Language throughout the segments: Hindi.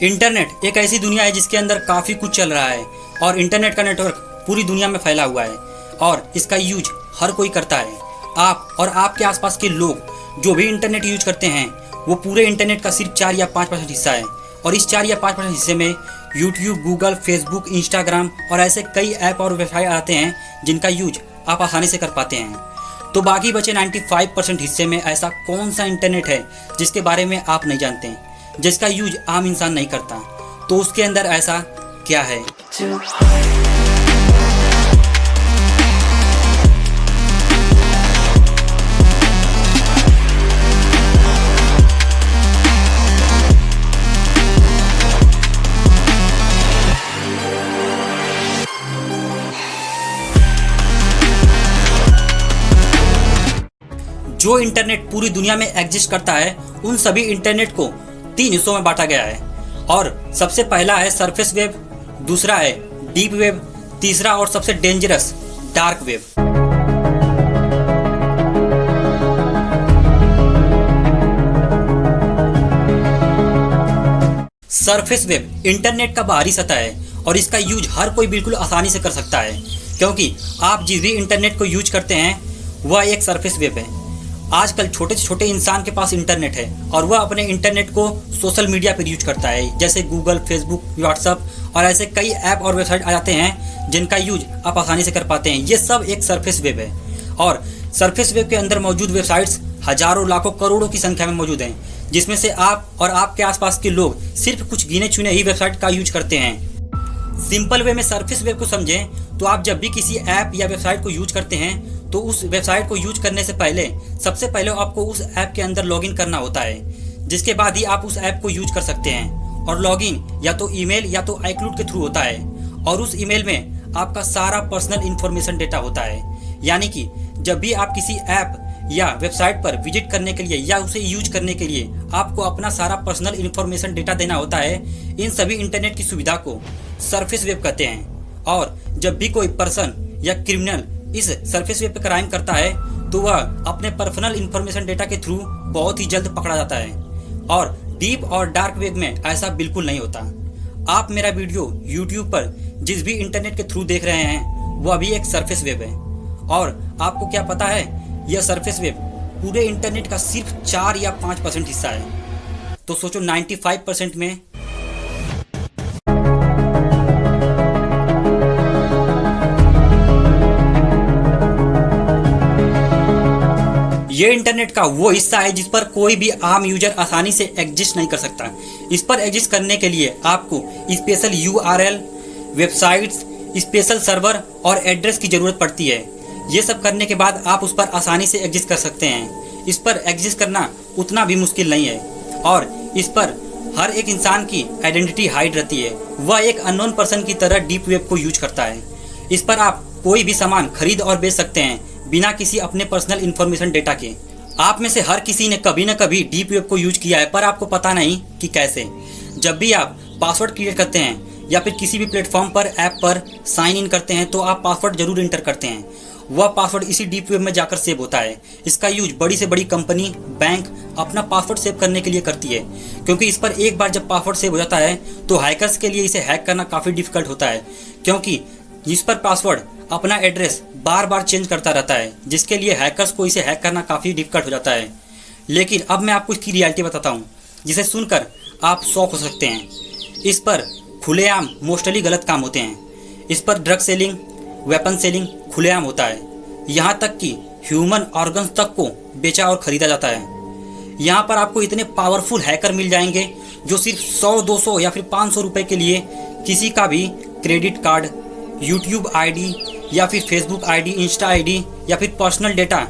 इंटरनेट एक ऐसी दुनिया है जिसके अंदर काफ़ी कुछ चल रहा है और इंटरनेट का नेटवर्क पूरी दुनिया में फैला हुआ है और इसका यूज हर कोई करता है। आप और आपके आसपास के लोग जो भी इंटरनेट यूज करते हैं वो पूरे इंटरनेट का सिर्फ 4 या 5% हिस्सा है और इस 4 या 5% हिस्से में यूट्यूब, गूगल, फेसबुक, इंस्टाग्राम और ऐसे कई ऐप और वेबसाइट आते हैं जिनका यूज आप आसानी से कर पाते हैं। तो बाकी बचे 95% हिस्से में ऐसा कौन सा इंटरनेट है जिसके बारे में आप नहीं जानते हैं, जिसका यूज आम इंसान नहीं करता, तो उसके अंदर ऐसा क्या है? जो इंटरनेट पूरी दुनिया में एग्जिस्ट करता है उन सभी इंटरनेट को 3 हिस्सों में बांटा गया है और सबसे पहला है सरफेस वेब, दूसरा है डीप वेब, तीसरा और सबसे dangerous dark web. Surface web internet का बाहरी सतह है और इसका यूज हर कोई बिल्कुल आसानी से कर सकता है क्योंकि आप जिस भी इंटरनेट को यूज करते हैं वह एक सरफेस वेब है। आजकल छोटे से छोटे इंसान के पास इंटरनेट है और वह अपने इंटरनेट को सोशल मीडिया पर यूज करता है, जैसे गूगल, फेसबुक, व्हाट्सएप और ऐसे कई ऐप और वेबसाइट आ जाते हैं जिनका यूज आप आसानी से कर पाते हैं। ये सब एक सरफेस वेब है और सरफेस वेब के अंदर मौजूद वेबसाइट्स हजारों, लाखों, करोड़ों की संख्या में मौजूद हैं, जिसमें से आप और आपके आसपास के लोग सिर्फ कुछ गिने चुने ही वेबसाइट का यूज करते हैं। सिंपल वे में सरफेस वेब को समझें तो आप जब भी किसी ऐप या वेबसाइट को यूज करते हैं तो उस वेबसाइट को यूज करने से पहले सबसे पहले आपको उस ऐप के अंदर लॉगिन करना होता है, जिसके बाद ही आप उस ऐप को यूज कर सकते हैं। और लॉगिन या तो ईमेल या तो iCloud के थ्रू होता है और उस ईमेल में आपका सारा पर्सनल इंफॉर्मेशन डेटा होता है। यानी कि जब भी आप किसी ऐप या वेबसाइट पर विजिट करने के लिए या उसे यूज करने के लिए आपको अपना सारा पर्सनल इंफॉर्मेशन डेटा देना होता है। इन सभी इंटरनेट की सुविधा को सरफेस वेब कहते हैं और जब भी कोई पर्सन या क्रिमिनल इस सरफेस वेब पर क्राइम करता है तो वह अपने पर्सनल इंफॉर्मेशन डेटा के थ्रू बहुत ही जल्द पकड़ा जाता है। और डीप और डार्क वेब में ऐसा बिल्कुल नहीं होता। आप मेरा वीडियो यूट्यूब पर जिस भी इंटरनेट के थ्रू देख रहे हैं वह भी एक सरफेस वेब है और आपको क्या पता है, यह सरफेस वेब पूरे इंटरनेट का सिर्फ 4 या 5% हिस्सा है। तो सोचो 95% में ये इंटरनेट का वो हिस्सा है जिस पर कोई भी आम यूजर आसानी से एग्जिस्ट नहीं कर सकता। इस पर एग्जिस्ट करने के लिए आपको special URL, websites, special server और एड्रेस की जरूरत पड़ती है। ये सब करने के बाद आप उस पर आसानी से एग्जिस्ट कर सकते हैं। इस पर एग्जिस्ट करना उतना भी मुश्किल नहीं है और इस पर हर एक इंसान की आइडेंटिटी हाइड रहती है। वह एक अननोन पर्सन की तरह डीप वेब को यूज करता है। इस पर आप कोई भी सामान खरीद और बेच सकते हैं बिना किसी अपने पर्सनल इंफॉर्मेशन डेटा के। आप में से हर किसी ने कभी न कभी डीप वेब को यूज किया है, पर आपको पता नहीं कि कैसे। जब भी आप पासवर्ड क्रिएट करते हैं या फिर किसी भी प्लेटफॉर्म पर, ऐप पर साइन इन करते हैं तो आप पासवर्ड जरूर इंटर करते हैं। वह पासवर्ड इसी डीप वेब में जाकर सेव होता है। इसका यूज बड़ी से बड़ी कंपनी, बैंक अपना पासवर्ड सेव करने के लिए करती है क्योंकि इस पर एक बार जब पासवर्ड सेव हो जाता है तो हैकर्स के लिए इसे हैक करना काफ़ी डिफिकल्ट होता है क्योंकि इस पर पासवर्ड अपना एड्रेस बार बार चेंज करता रहता है, जिसके लिए हैकर्स को इसे हैक करना काफ़ी डिफिकल्ट हो जाता है। लेकिन अब मैं आपको इसकी रियलिटी बताता हूँ जिसे सुनकर आप शॉक हो सकते हैं। इस पर खुलेआम मोस्टली गलत काम होते हैं। इस पर ड्रग सेलिंग, वेपन सेलिंग खुलेआम होता है। यहाँ तक कि ह्यूमन ऑर्गन्स तक को बेचा और ख़रीदा जाता है। यहाँ पर आपको इतने पावरफुल हैकर मिल जाएंगे जो सिर्फ 100, 200 या फिर 500 रुपये के लिए किसी का भी क्रेडिट कार्ड, यूट्यूब आईडी या फिर फेसबुक आईडी, इंस्टा आईडी या फिर पर्सनल डेटा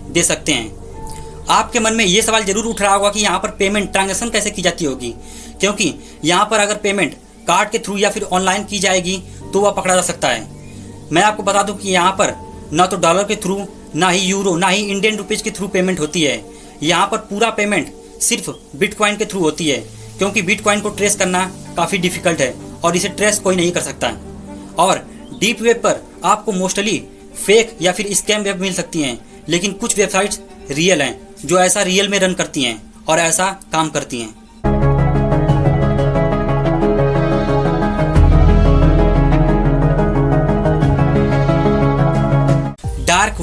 दे सकते हैं। आपके मन में ये सवाल जरूर उठ रहा होगा कि यहाँ पर पेमेंट ट्रांजैक्शन कैसे की जाती होगी, क्योंकि यहाँ पर अगर पेमेंट कार्ड के थ्रू या फिर ऑनलाइन की जाएगी तो वह पकड़ा जा सकता है। मैं आपको बता दूं कि यहाँ पर ना तो डॉलर के थ्रू, ना ही यूरो, ना ही इंडियन रुपीज़ के थ्रू पेमेंट होती है। यहाँ पर पूरा पेमेंट सिर्फ बिटकॉइन के थ्रू होती है क्योंकि बिटकॉइन को ट्रेस करना काफ़ी डिफिकल्ट है और इसे ट्रेस कोई नहीं कर सकता। और डीप वेब पर आपको मोस्टली फेक या फिर स्कैम वेब मिल सकती हैं, लेकिन कुछ वेबसाइट्स रियल हैं जो ऐसा रियल में रन करती हैं और ऐसा काम करती हैं।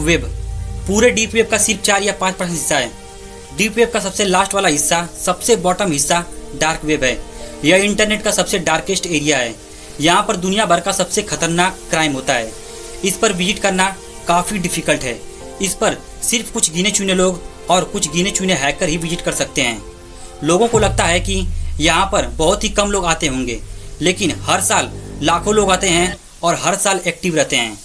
वेब। पूरे डीप वेब का सिर्फ 4 या 5% हिस्सा है। डीप वेब का सबसे लास्ट वाला हिस्सा, सबसे बॉटम हिस्सा डार्क वेब है। यह इंटरनेट का सबसे डार्केस्ट एरिया है। यहाँ पर दुनिया भर का सबसे खतरनाक क्राइम होता है। इस पर विजिट करना काफ़ी डिफिकल्ट है। इस पर सिर्फ कुछ गिने चुने लोग और कुछ गिने चुने हैकर ही विजिट कर सकते हैं। लोगों को लगता है कि यहाँ पर बहुत ही कम लोग आते होंगे, लेकिन हर साल लाखों लोग आते हैं और हर साल एक्टिव रहते हैं।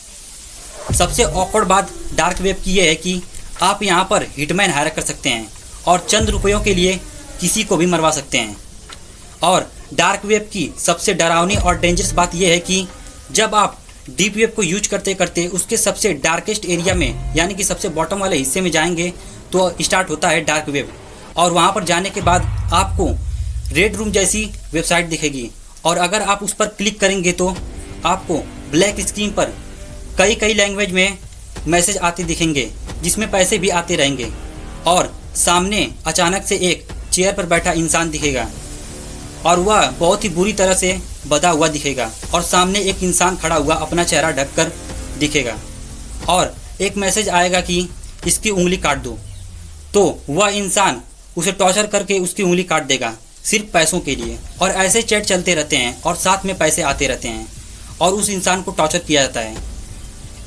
सबसे ऑकवर्ड बात डार्क वेब की यह है कि आप यहाँ पर हिटमैन हायर कर सकते हैं और चंद रुपयों के लिए किसी को भी मरवा सकते हैं। और डार्क वेब की सबसे डरावनी और डेंजरस बात यह है कि जब आप डीप वेब को यूज करते करते उसके सबसे डार्केस्ट एरिया में, यानी कि सबसे बॉटम वाले हिस्से में जाएंगे, तो स्टार्ट होता है डार्क वेब। और वहाँ पर जाने के बाद आपको रेड रूम जैसी वेबसाइट दिखेगी और अगर आप उस पर क्लिक करेंगे तो आपको ब्लैक स्क्रीन पर कई लैंग्वेज में मैसेज आते दिखेंगे, जिसमें पैसे भी आते रहेंगे। और सामने अचानक से एक चेयर पर बैठा इंसान दिखेगा और वह बहुत ही बुरी तरह से बधा हुआ दिखेगा और सामने एक इंसान खड़ा हुआ अपना चेहरा ढककर दिखेगा और एक मैसेज आएगा कि इसकी उंगली काट दो। तो वह इंसान उसे टॉर्चर करके उसकी उंगली काट देगा सिर्फ पैसों के लिए। और ऐसे चैट चलते रहते हैं और साथ में पैसे आते रहते हैं और उस इंसान को टॉर्चर किया जाता है।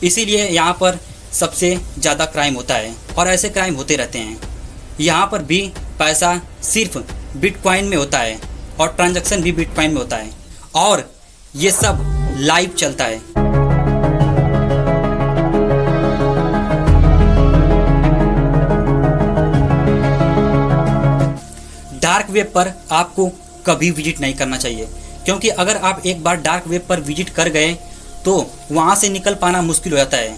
इसीलिए यहाँ पर सबसे ज़्यादा क्राइम होता है और ऐसे क्राइम होते रहते हैं। यहाँ पर भी पैसा सिर्फ बिटकॉइन में होता है और ट्रांजैक्शन भी बिटकॉइन में होता है और ये सब लाइव चलता है। डार्क वेब पर आपको कभी विजिट नहीं करना चाहिए, क्योंकि अगर आप एक बार डार्क वेब पर विजिट कर गए तो वहाँ से निकल पाना मुश्किल हो जाता है।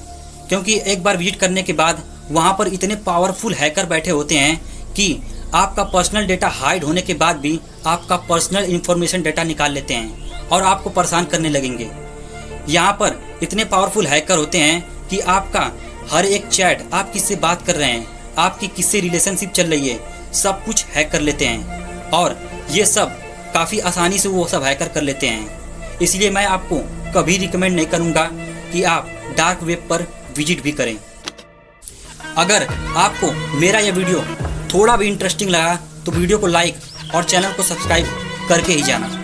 क्योंकि एक बार विजिट करने के बाद वहाँ पर इतने पावरफुल हैकर बैठे होते हैं कि आपका पर्सनल डेटा हाइड होने के बाद भी आपका पर्सनल इंफॉर्मेशन डेटा निकाल लेते हैं और आपको परेशान करने लगेंगे। यहाँ पर इतने पावरफुल हैकर होते हैं कि आपका हर एक चैट, आप किससे बात कर रहे हैं, आपकी किससे रिलेशनशिप चल रही है, सब कुछ हैक कर लेते हैं और ये सब काफ़ी आसानी से वो सब हैकर कर लेते हैं। इसलिए मैं आपको कभी रिकमेंड नहीं करूँगा कि आप डार्क वेब पर विजिट भी करें। अगर आपको मेरा यह वीडियो थोड़ा भी इंटरेस्टिंग लगा तो वीडियो को लाइक और चैनल को सब्सक्राइब करके ही जाना।